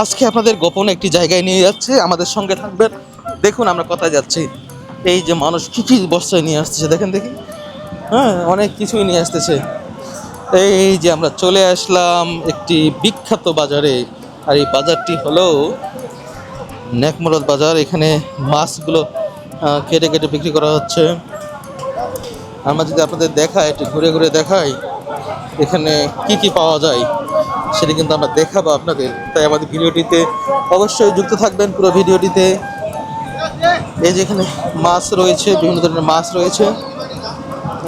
আজকে আপনাদের গোপন একটি জায়গায় নিয়ে যাচ্ছে, আমাদের সঙ্গে থাকবেন। দেখুন আমরা কোথায় যাচ্ছি। এই যে মানুষ কী কী বস্তায় নিয়ে আসতেছে দেখেন দেখি। হ্যাঁ, অনেক কিছুই নিয়ে আসতেছে। এই যে আমরা চলে আসলাম একটি বিখ্যাত বাজারে। আর এই বাজারটি হলো নেকমরদ বাজার। এখানে মাছগুলো কেটে কেটে বিক্রি করা হচ্ছে। আমরা যদি আপনাদের দেখাই, একটু ঘুরে ঘুরে দেখাই এখানে কি কি পাওয়া যায়, সেটা কিন্তু আমরা দেখাবো আপনাদের। তাই আমাদের ভিডিওটিতে অবশ্যই যুক্ত থাকবেন পুরো ভিডিওটিতে। এই যে এখানে মাছ রয়েছে, বিভিন্ন ধরনের মাছ রয়েছে।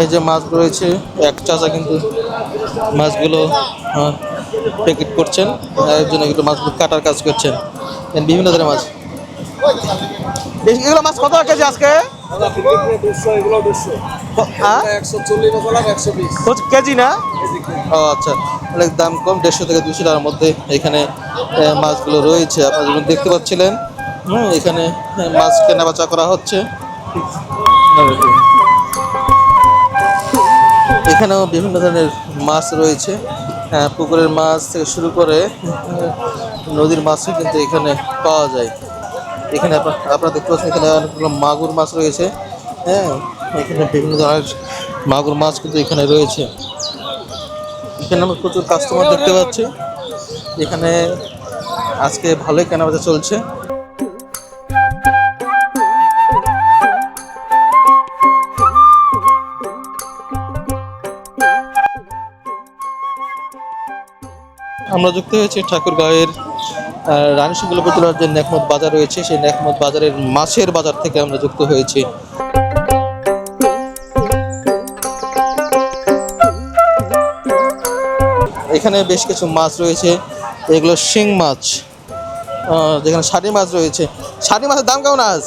এই যে মাছ রয়েছে, এক চাচা কিন্তু মাছগুলো প্যাকেট করছেন, একজন এগুলো মাছগুলো কাটার কাজ করছেন। বিভিন্ন ধরনের মাছ, এগুলো মাছ কত কেজি আজকে? কেজি না? ও আচ্ছা, অনেক দাম কম, 150 থেকে 200 টাকার মধ্যে এখানে মাছগুলো রয়েছে। আপনারা যেমন দেখতে পাচ্ছিলেন, এখানে মাছ কেনা বেচা করা হচ্ছে। এখানেও বিভিন্ন ধরনের মাছ রয়েছে, পুকুরের মাছ থেকে শুরু করে নদীর মাছও কিন্তু এখানে পাওয়া যায়। এখানে আপনারা দেখতে পাচ্ছেন এখানে অনেকগুলো মাগুর মাছ রয়েছে। হ্যাঁ, এখানে বিভিন্ন ধরনের মাগুর মাছ কিন্তু এখানে রয়েছে। এখানে আমরা প্রচুর কাস্টমার দেখতে পাচ্ছি। এখানে আজকে ভালোই কেনাবেচা চলছে। আমরা যুক্ত হয়েছি ঠাকুরগাঁওয়ের রানীশঙ্কর উপজেলার যে নেকমত বাজার রয়েছে, সেই নেকমত বাজারের মাছের বাজার থেকে আমরা যুক্ত হয়েছি। এখানে বেশ কিছু মাছ রয়েছে, এগুলো শিং মাছ। যেখানে শাটি মাছ রয়েছে। শাটি মাছের দাম কেমন আজ?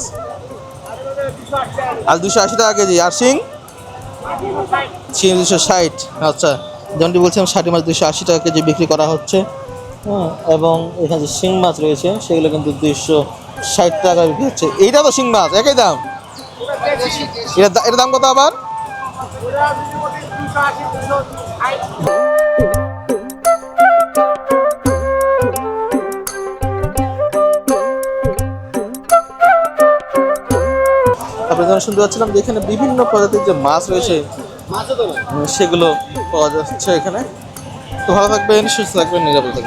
280 টাকা কেজি। আর শিং? 260। আচ্ছা, যেমনটি বলছিলাম, শাটি মাছ 280 টাকা কেজি বিক্রি করা হচ্ছে। এবং এখানে যে শিং মাছ রয়েছে সেগুলো কিন্তু 260 টাকা বিক্রি হচ্ছে। এইটা তো শিং মাছ, একই দাম? এটার দাম কত আবার? আপনারা শুনতে পাচ্ছিলাম যে এখানে বিভিন্ন প্রজাতির যে মাছ রয়েছে সেগুলো পাওয়া যাচ্ছে এখানে। তো ভালো থাকবেন, সুস্থ থাকবেন, নিরাপদ থাকবেন।